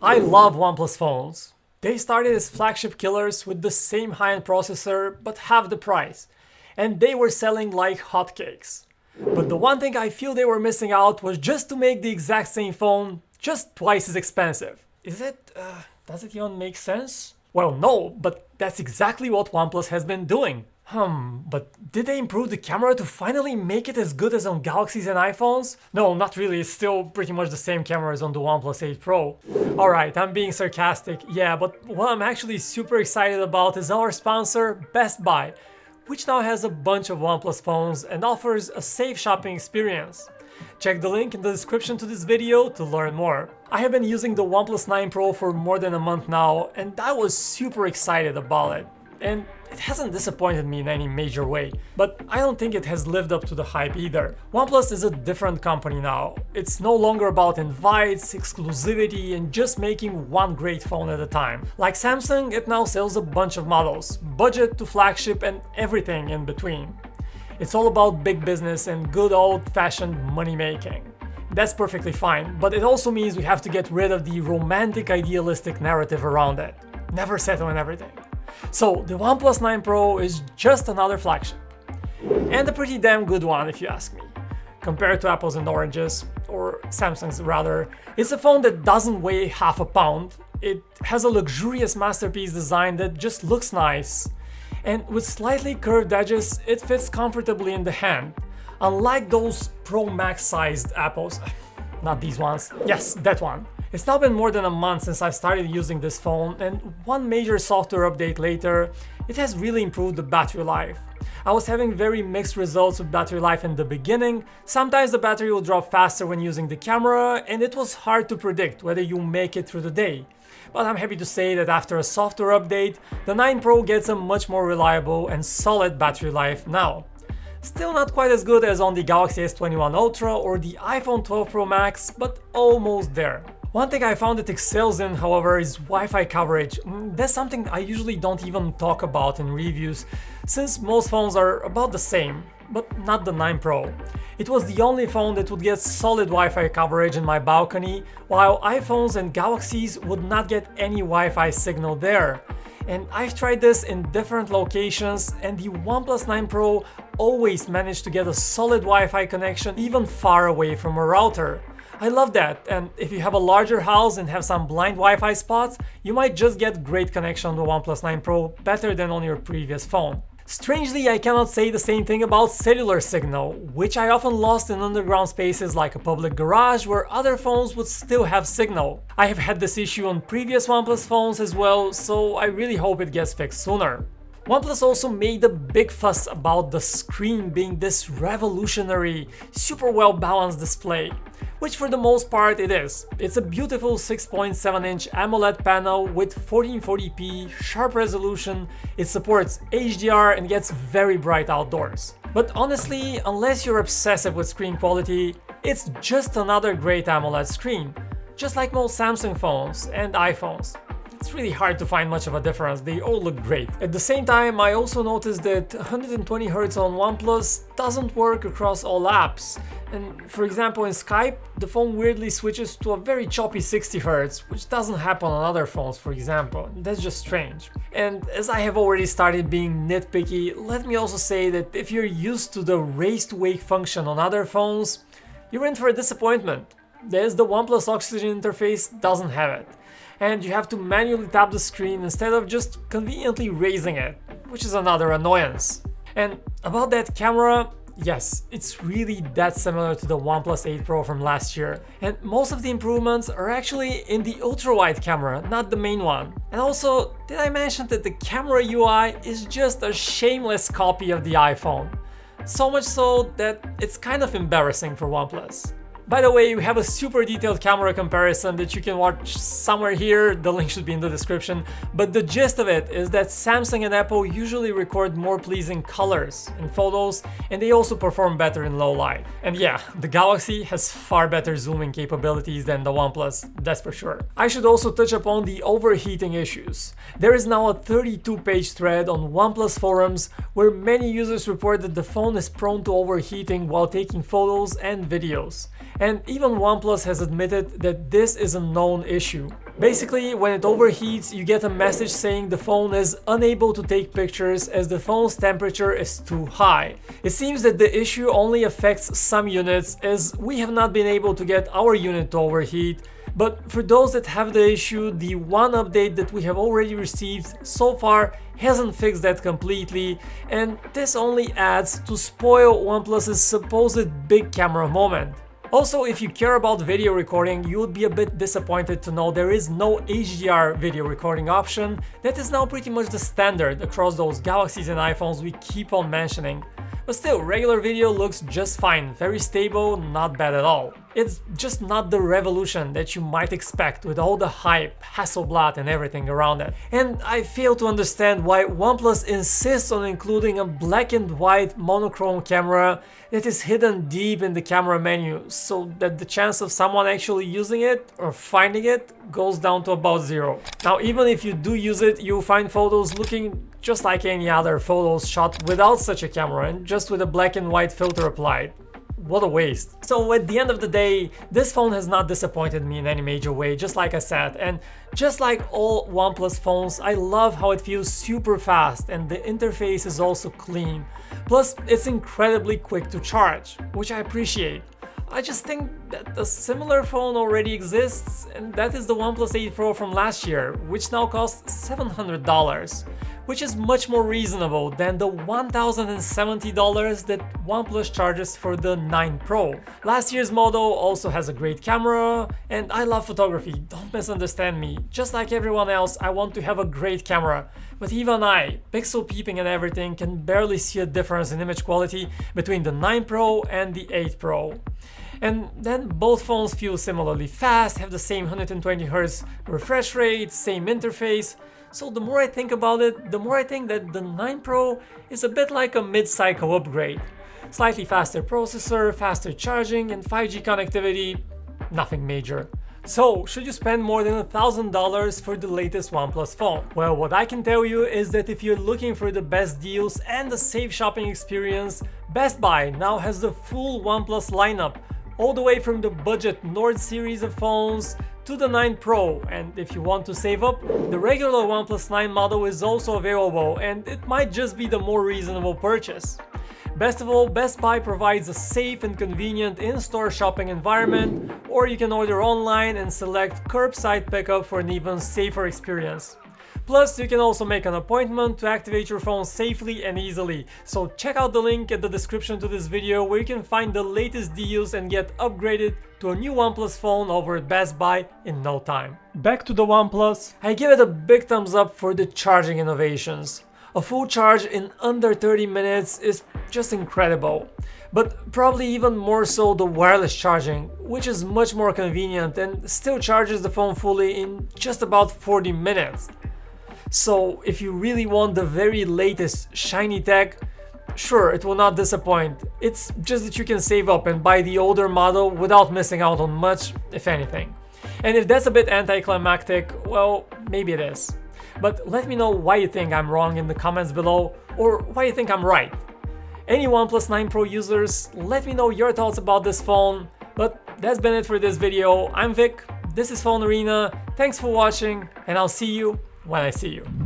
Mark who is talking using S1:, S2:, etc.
S1: I love OnePlus phones. They started as flagship killers with the same high-end processor but half the price, and they were selling like hotcakes. But the one thing I feel they were missing out was just to make the exact same phone just twice as expensive. Does it even make sense? Well, no, but that's exactly what OnePlus has been doing. But did they improve the camera to finally make it as good as on Galaxies and iPhones? No, not really, it's still pretty much the same camera as on the OnePlus 8 Pro. Alright, I'm being sarcastic, yeah, but what I'm actually super excited about is our sponsor, Best Buy, which now has a bunch of OnePlus phones and offers a safe shopping experience. Check the link in the description to this video to learn more. I have been using the OnePlus 9 Pro for more than a month now, and I was super excited about it. And it hasn't disappointed me in any major way, but I don't think it has lived up to the hype either. OnePlus is a different company now. It's no longer about invites, exclusivity, and just making one great phone at a time. Like Samsung, it now sells a bunch of models, budget to flagship and everything in between. It's all about big business and good old-fashioned money making. That's perfectly fine, but it also means we have to get rid of the romantic idealistic narrative around it. Never settle on everything. So the OnePlus 9 Pro is just another flagship. And a pretty damn good one if you ask me. Compared to apples and oranges, or Samsung's rather, it's a phone that doesn't weigh half a pound. It has a luxurious masterpiece design that just looks nice. And with slightly curved edges, it fits comfortably in the hand. Unlike those Pro Max sized apples. Not these ones. Yes, that one. It's now been more than a month since I started using this phone, and one major software update later, it has really improved the battery life. I was having very mixed results with battery life in the beginning. Sometimes the battery will drop faster when using the camera, and it was hard to predict whether you make it through the day. But I'm happy to say that after a software update, the 9 Pro gets a much more reliable and solid battery life now. Still not quite as good as on the Galaxy S21 Ultra or the iPhone 12 Pro Max, but almost there. One thing I found it excels in, however, is Wi-Fi coverage. That's something I usually don't even talk about in reviews, since most phones are about the same, but not the 9 Pro. It was the only phone that would get solid Wi-Fi coverage in my balcony, while iPhones and Galaxies would not get any Wi-Fi signal there. And I've tried this in different locations, and the OnePlus 9 Pro always managed to get a solid Wi-Fi connection even far away from a router. I love that, and if you have a larger house and have some blind Wi-Fi spots, you might just get great connection on the OnePlus 9 Pro, better than on your previous phone. Strangely, I cannot say the same thing about cellular signal, which I often lost in underground spaces like a public garage where other phones would still have signal. I have had this issue on previous OnePlus phones as well, so I really hope it gets fixed sooner. OnePlus also made a big fuss about the screen being this revolutionary, super well balanced display, which for the most part it is. It's a beautiful 6.7-inch AMOLED panel with 1440p, sharp resolution, it supports HDR and gets very bright outdoors. But honestly, unless you're obsessive with screen quality, it's just another great AMOLED screen, just like most Samsung phones and iPhones. It's really hard to find much of a difference, they all look great. At the same time, I also noticed that 120Hz on OnePlus doesn't work across all apps. And for example, in Skype, the phone weirdly switches to a very choppy 60Hz, which doesn't happen on other phones, for example. That's just strange. And as I have already started being nitpicky, let me also say that if you're used to the raise to wake function on other phones, you're in for a disappointment. As the OnePlus Oxygen interface doesn't have it. And you have to manually tap the screen instead of just conveniently raising it, which is another annoyance. And about that camera, yes, it's really that similar to the OnePlus 8 Pro from last year. And most of the improvements are actually in the ultra-wide camera, not the main one. And also, did I mention that the camera UI is just a shameless copy of the iPhone? So much so that it's kind of embarrassing for OnePlus. By the way, we have a super detailed camera comparison that you can watch somewhere here, the link should be in the description, but the gist of it is that Samsung and Apple usually record more pleasing colors in photos, and they also perform better in low light. And yeah, the Galaxy has far better zooming capabilities than the OnePlus, that's for sure. I should also touch upon the overheating issues. There is now a 32-page thread on OnePlus forums where many users report that the phone is prone to overheating while taking photos and videos. And even OnePlus has admitted that this is a known issue. Basically, when it overheats, you get a message saying the phone is unable to take pictures as the phone's temperature is too high. It seems that the issue only affects some units, as we have not been able to get our unit to overheat. But for those that have the issue, the one update that we have already received so far hasn't fixed that completely, and this only adds to spoil OnePlus's supposed big camera moment. Also, if you care about video recording, you would be a bit disappointed to know there is no HDR video recording option. That is now pretty much the standard across those Galaxies and iPhones we keep on mentioning. But still, regular video looks just fine, very stable, not bad at all. It's just not the revolution that you might expect with all the hype, Hasselblad and everything around it. And I fail to understand why OnePlus insists on including a black and white monochrome camera that is hidden deep in the camera menu, so that the chance of someone actually using it or finding it goes down to about zero. Now, even if you do use it, you'll find photos looking just like any other photos shot without such a camera and just with a black and white filter applied. What a waste. So at the end of the day, this phone has not disappointed me in any major way, just like I said, and just like all OnePlus phones, I love how it feels super fast and the interface is also clean. Plus, it's incredibly quick to charge, which I appreciate. I just think that a similar phone already exists, and that is the OnePlus 8 Pro from last year, which now costs $700, which is much more reasonable than the $1,070 that OnePlus charges for the 9 Pro. Last year's model also has a great camera, and I love photography, don't misunderstand me. Just like everyone else, I want to have a great camera, but even I, pixel peeping and everything, can barely see a difference in image quality between the 9 Pro and the 8 Pro. And then both phones feel similarly fast, have the same 120Hz refresh rate, same interface. So the more I think about it, the more I think that the 9 Pro is a bit like a mid-cycle upgrade. Slightly faster processor, faster charging, and 5G connectivity, nothing major. So, should you spend more than $1,000 for the latest OnePlus phone? Well, what I can tell you is that if you're looking for the best deals and a safe shopping experience, Best Buy now has the full OnePlus lineup, all the way from the budget Nord series of phones to the 9 Pro, and if you want to save up, the regular OnePlus 9 model is also available, and it might just be the more reasonable purchase. Best of all, Best Buy provides a safe and convenient in-store shopping environment, or you can order online and select curbside pickup for an even safer experience. Plus, you can also make an appointment to activate your phone safely and easily, so check out the link in the description to this video where you can find the latest deals and get upgraded to a new OnePlus phone over at Best Buy in no time. Back to the OnePlus, I give it a big thumbs up for the charging innovations. A full charge in under 30 minutes is just incredible. But probably even more so the wireless charging, which is much more convenient and still charges the phone fully in just about 40 minutes. So if you really want the very latest shiny tech, sure, it will not disappoint. It's just that you can save up and buy the older model without missing out on much, if anything. And if that's a bit anticlimactic, well, maybe it is. But let me know why you think I'm wrong in the comments below, or why you think I'm right. Any OnePlus 9 Pro users, let me know your thoughts about this phone. But that's been it for this video. I'm Vic, this is PhoneArena, thanks for watching, and I'll see you when I see you.